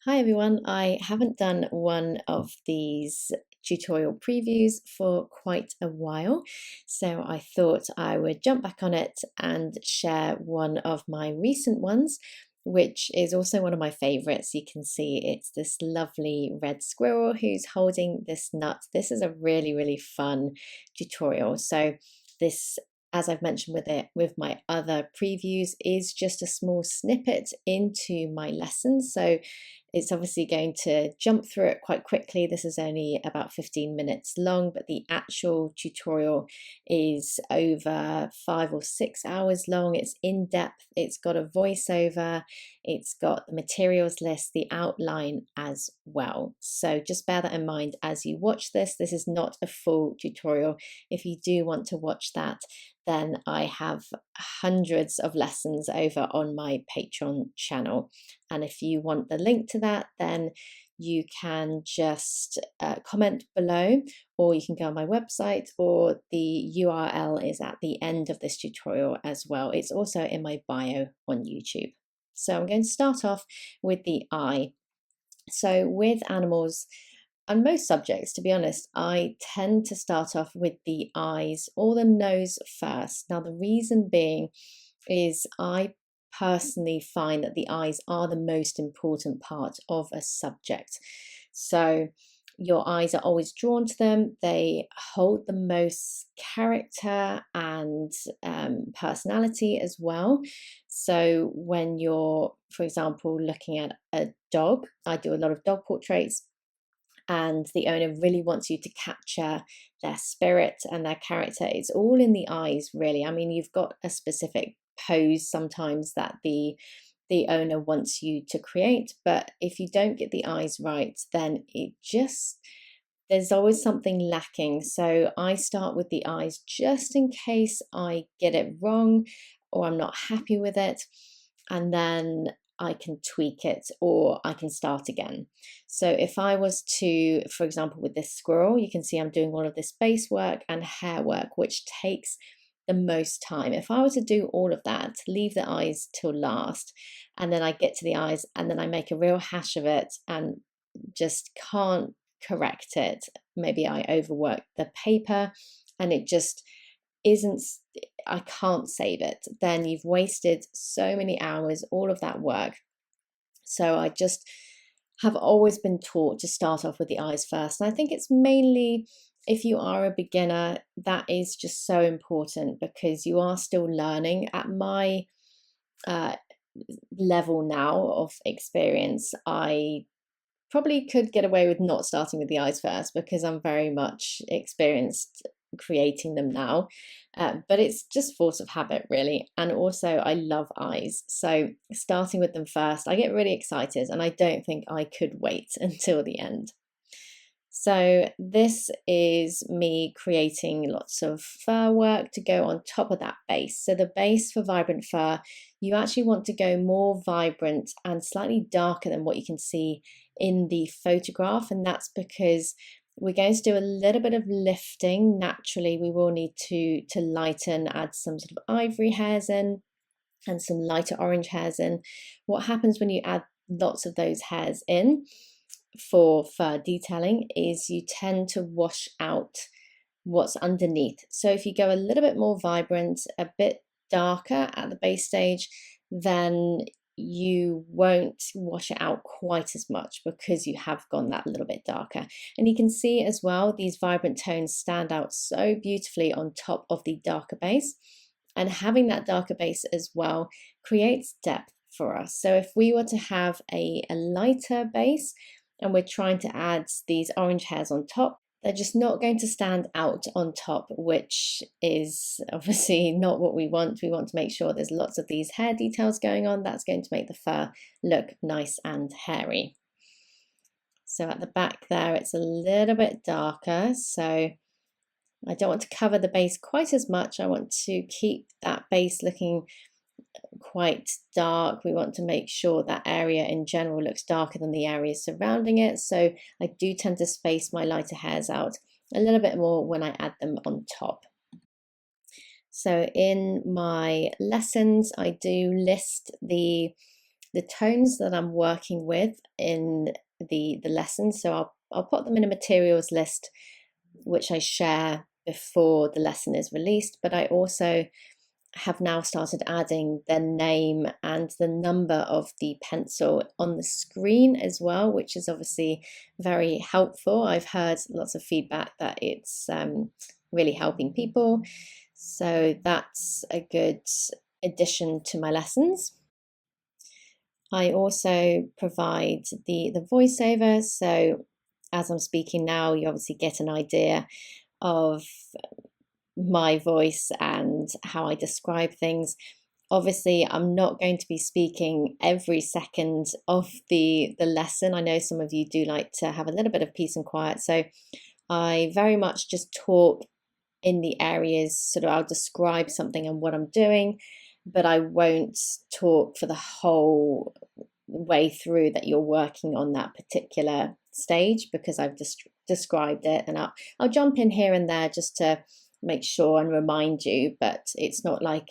Hi everyone, I haven't done one of these tutorial previews for quite a while, so I thought I would jump back on it and share one of my recent ones, which is also one of my favorites. You can see it's this lovely red squirrel who's holding this nut. This is a really fun tutorial. So this, as I've mentioned with my other previews, is just a small snippet into my lesson. So it's obviously going to jump through it quite quickly. This is only about 15 minutes long, but the actual tutorial is over 5 or 6 hours long. It's in depth, it's got a voiceover, it's got the materials list, the outline as well. So just bear that in mind as you watch this. This is not a full tutorial. If you do want to watch that, then I have hundreds of lessons over on my Patreon channel. And if you want the link to that, then you can just comment below, or you can go on my website, or the URL is at the end of this tutorial as well. It's also in my bio on YouTube. So I'm going to start off with the eye. So with animals, on most subjects, to be honest, I tend to start off with the eyes or the nose first. Now, the reason being is I personally find that the eyes are the most important part of a subject. So your eyes are always drawn to them. They hold the most character and personality as well. So when you're, for example, looking at a dog, I do a lot of dog portraits, and the owner really wants you to capture their spirit and their character. It's all in the eyes, really. I mean, you've got a specific pose sometimes that the owner wants you to create, but if you don't get the eyes right, then there's always something lacking. So I start with the eyes just in case I get it wrong or I'm not happy with it, and then I can tweak it or I can start again. So if I was to, for example, with this squirrel, you can see I'm doing all of this base work and hair work, which takes the most time. If I were to do all of that, leave the eyes till last, and then I get to the eyes and then I make a real hash of it and just can't correct it. Maybe I overwork the paper and it just isn't, I can't save it. Then you've wasted so many hours, all of that work. So I just have always been taught to start off with the eyes first. And I think it's mainly if you are a beginner, that is just so important because you are still learning. At my uh, level now of experience, I probably could get away with not starting with the eyes first because I'm very much experienced creating them now, but it's just force of habit really. And also I love eyes, so starting with them first, I get really excited and I don't think I could wait until the end. So this is me creating lots of fur work to go on top of that base. So the base for vibrant fur, you actually want to go more vibrant and slightly darker than what you can see in the photograph. And that's because we're going to do a little bit of lifting. Naturally, we will need to lighten, add some sort of ivory hairs in and some lighter orange hairs in. What happens when you add lots of those hairs in for fur detailing is you tend to wash out what's underneath. So if you go a little bit more vibrant, a bit darker at the base stage, then you won't wash it out quite as much because you have gone that little bit darker. And you can see as well, these vibrant tones stand out so beautifully on top of the darker base. And having that darker base as well creates depth for us. So if we were to have a lighter base, and we're trying to add these orange hairs on top, they're just not going to stand out on top, which is obviously not what we want. We want to make sure there's lots of these hair details going on. That's going to make the fur look nice and hairy. So at the back there, it's a little bit darker. So I don't want to cover the base quite as much. I want to keep that base looking quite dark. We want to make sure that area in general looks darker than the areas surrounding it. So I do tend to space my lighter hairs out a little bit more when I add them on top. So in my lessons, I do list the the tones that I'm working with in the lesson. So I'll put them in a materials list, which I share before the lesson is released, but I also have now started adding the name and the number of the pencil on the screen as well, which is obviously very helpful. I've heard lots of feedback that it's really helping people. So that's a good addition to my lessons. I also provide the voiceover. So as I'm speaking now, you obviously get an idea of my voice and how I describe things. Obviously, I'm not going to be speaking every second of the lesson. I know some of you do like to have a little bit of peace and quiet. So I very much just talk in the areas, sort of I'll describe something and what I'm doing, but I won't talk for the whole way through that you're working on that particular stage, because I've just described it, and I'll jump in here and there just to make sure and remind you, but it's not like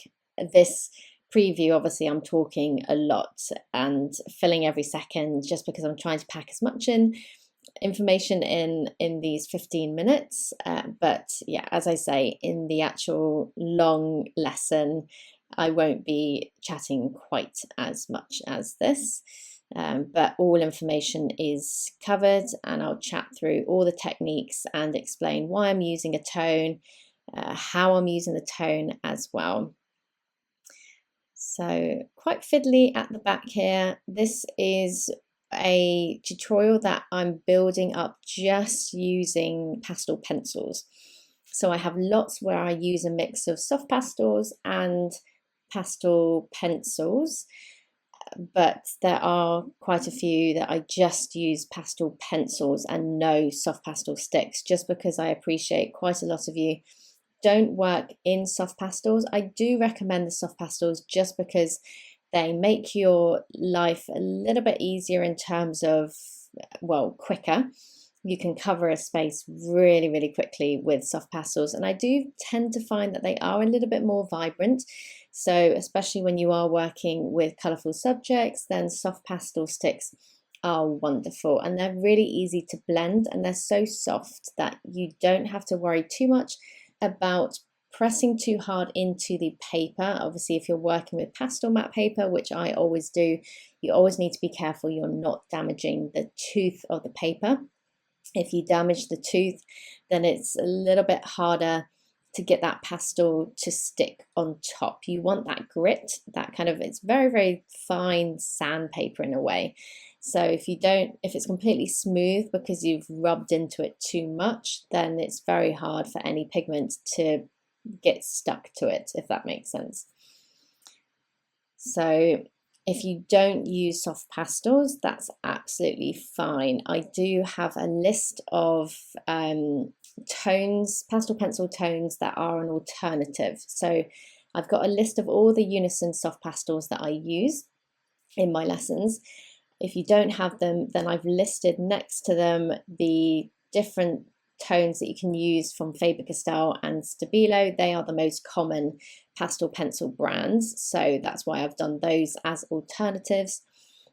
this preview. Obviously I'm talking a lot and filling every second just because I'm trying to pack as much information in these 15 minutes, but yeah, as I say, in the actual long lesson I won't be chatting quite as much as this, but all information is covered, and I'll chat through all the techniques and explain why I'm using a tone, how I'm using the tone as well. So quite fiddly at the back here. This is a tutorial that I'm building up just using pastel pencils. So I have lots where I use a mix of soft pastels and pastel pencils, but there are quite a few that I just use pastel pencils and no soft pastel sticks, just because I appreciate quite a lot of you don't work in soft pastels. I do recommend the soft pastels just because they make your life a little bit easier in terms of, well, quicker. You can cover a space really, really quickly with soft pastels. And I do tend to find that they are a little bit more vibrant. So especially when you are working with colourful subjects, then soft pastel sticks are wonderful. And they're really easy to blend, and they're so soft that you don't have to worry too much about pressing too hard into the paper. Obviously, if you're working with pastel matte paper, which I always do, you always need to be careful you're not damaging the tooth of the paper. If you damage the tooth, then it's a little bit harder to get that pastel to stick on top. You want that grit, that kind of, it's very, very fine sandpaper in a way. So if it's completely smooth because you've rubbed into it too much, then it's very hard for any pigment to get stuck to it, if that makes sense. So if you don't use soft pastels, that's absolutely fine. I do have a list of tones, pastel pencil tones that are an alternative. So I've got a list of all the Unison soft pastels that I use in my lessons. If you don't have them, then I've listed next to them the different tones that you can use from Faber-Castell and Stabilo. They are the most common pastel pencil brands, so that's why I've done those as alternatives.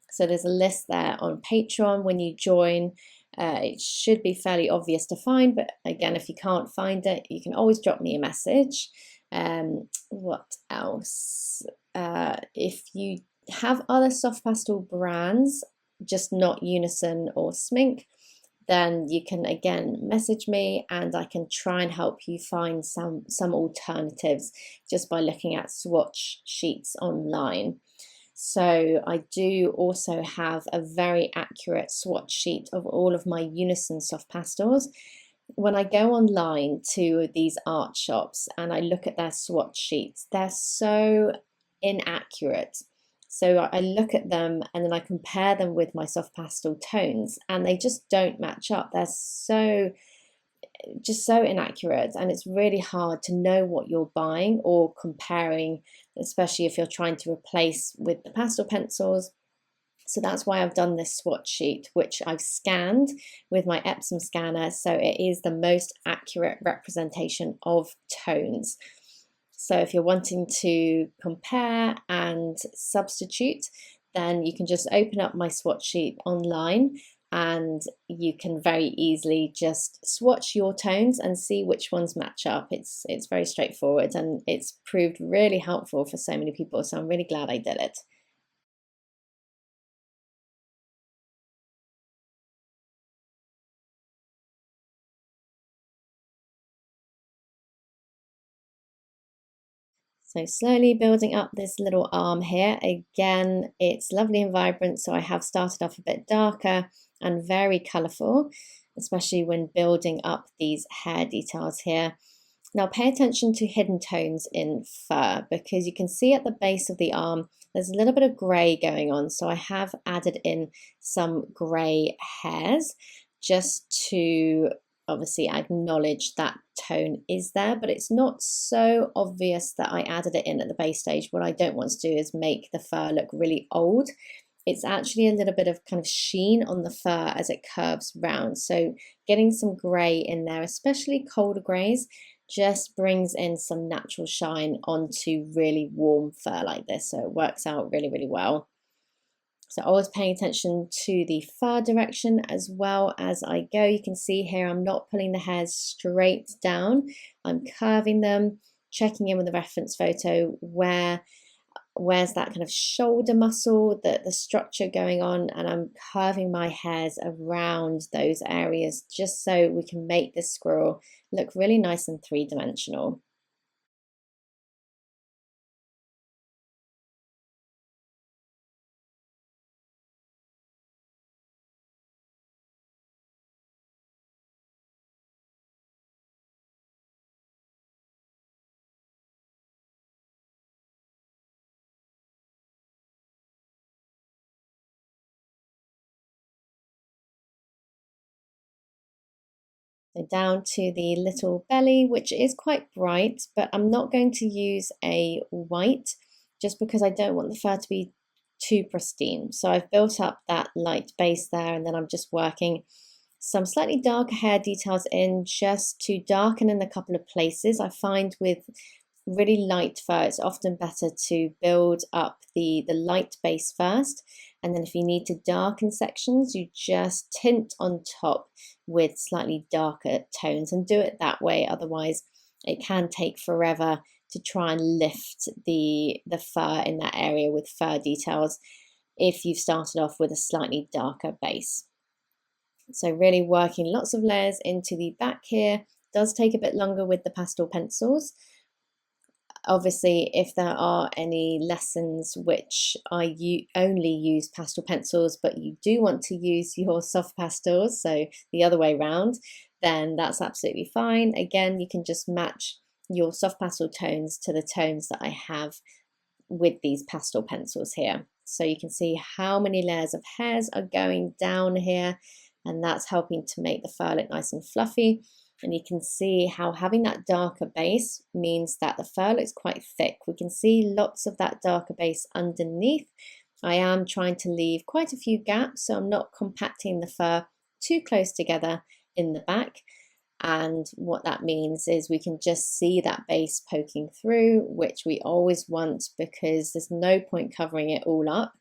So there's a list there on Patreon when you join. It should be fairly obvious to find, but again, if you can't find it, you can always drop me a message. What else? If you have other soft pastel brands, just not Unison or Smink, then you can again message me and I can try and help you find some alternatives just by looking at swatch sheets online. So I do also have a very accurate swatch sheet of all of my Unison soft pastels. When I go online to these art shops and I look at their swatch sheets, they're so inaccurate. So I look at them and then I compare them with my soft pastel tones and they just don't match up. They're so inaccurate, and it's really hard to know what you're buying or comparing, especially if you're trying to replace with the pastel pencils. So that's why I've done this swatch sheet, which I've scanned with my Epsom scanner, so it is the most accurate representation of tones. So if you're wanting to compare and substitute, then you can just open up my swatch sheet online and you can very easily just swatch your tones and see which ones match up. It's very straightforward, and it's proved really helpful for so many people, so I'm really glad I did it. So slowly building up this little arm here. Again, it's lovely and vibrant, so I have started off a bit darker and very colourful, especially when building up these hair details here. Now pay attention to hidden tones in fur, because you can see at the base of the arm there's a little bit of grey going on, so I have added in some grey hairs just to obviously acknowledge that tone is there, but it's not so obvious that I added it in at the base stage. What I don't want to do is make the fur look really old. It's actually a little bit of kind of sheen on the fur as it curves round. So getting some grey in there, especially colder greys, just brings in some natural shine onto really warm fur like this. So it works out really, really well. So always paying attention to the fur direction as well as I go. You can see here I'm not pulling the hairs straight down. I'm curving them, checking in with the reference photo where's that kind of shoulder muscle, the structure going on, and I'm curving my hairs around those areas just so we can make this squirrel look really nice and three-dimensional. So down to the little belly, which is quite bright, but I'm not going to use a white just because I don't want the fur to be too pristine. So I've built up that light base there, and then I'm just working some slightly darker hair details in just to darken in a couple of places. I find with really light fur, it's often better to build up the light base first, and then if you need to darken sections, you just tint on top with slightly darker tones and do it that way. Otherwise, it can take forever to try and lift the fur in that area with fur details if you've started off with a slightly darker base. So really working lots of layers into the back here. Does take a bit longer with the pastel pencils. Obviously, if there are any lessons which only use pastel pencils, but you do want to use your soft pastels, so the other way around, then that's absolutely fine. Again, you can just match your soft pastel tones to the tones that I have with these pastel pencils here. So you can see how many layers of hairs are going down here, and that's helping to make the fur look nice and fluffy. And you can see how having that darker base means that the fur looks quite thick. We can see lots of that darker base underneath. I am trying to leave quite a few gaps, so I'm not compacting the fur too close together in the back. And what that means is we can just see that base poking through, which we always want because there's no point covering it all up.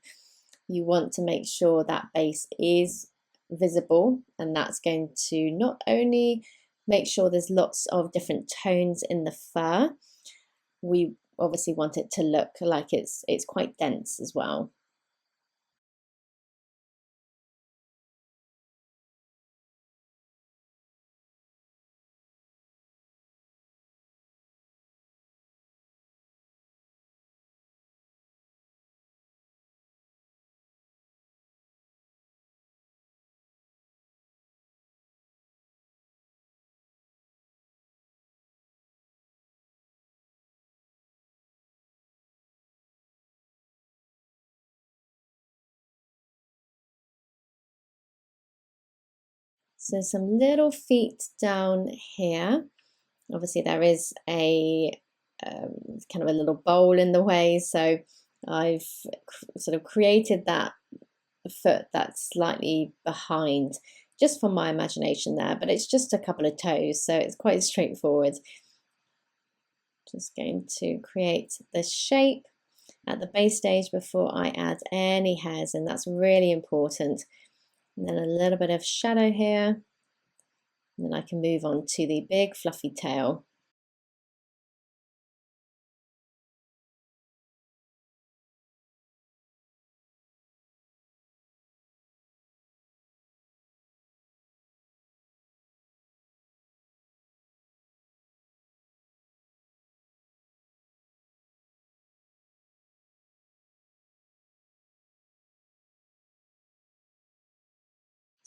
You want to make sure that base is visible, and that's going to not only make sure there's lots of different tones in the fur, we obviously want it to look like it's quite dense as well. So some little feet down here. Obviously there is a kind of a little bowl in the way, so I've sort of created that foot that's slightly behind just from my imagination there, but it's just a couple of toes, so it's quite straightforward. Just going to create this shape, at the base stage before I add any hairs, and that's really important. And then a little bit of shadow here, and then I can move on to the big fluffy tail.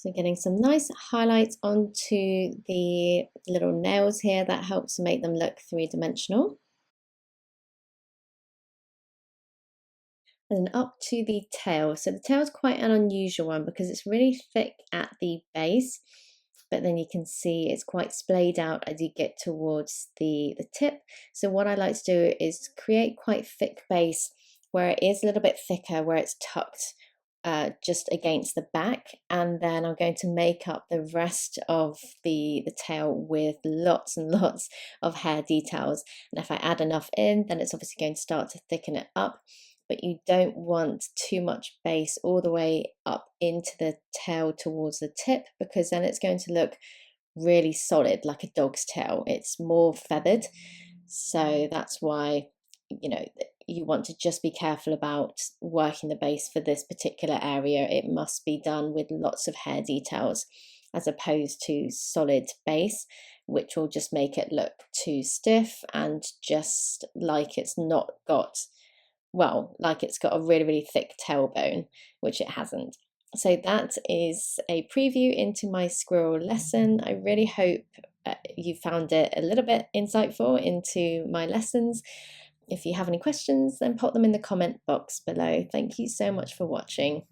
So getting some nice highlights onto the little nails here, that helps make them look three-dimensional. And then up to the tail. So the tail is quite an unusual one because it's really thick at the base, but then you can see it's quite splayed out as you get towards the tip. So what I like to do is create quite thick base where it is a little bit thicker, where it's tucked just against the back, and then I'm going to make up the rest of the tail with lots and lots of hair details. And if I add enough in, then it's obviously going to start to thicken it up, but you don't want too much base all the way up into the tail towards the tip, because then it's going to look really solid like a dog's tail. It's more feathered, so that's why, you know, you want to just be careful about working the base for this particular area. It must be done with lots of hair details as opposed to solid base, which will just make it look too stiff and just like it's not got, well, like it's got a really, really thick tailbone, which it hasn't. So that is a preview into my squirrel lesson. I really hope you found it a little bit insightful into my lessons. If you have any questions, then pop them in the comment box below. Thank you so much for watching.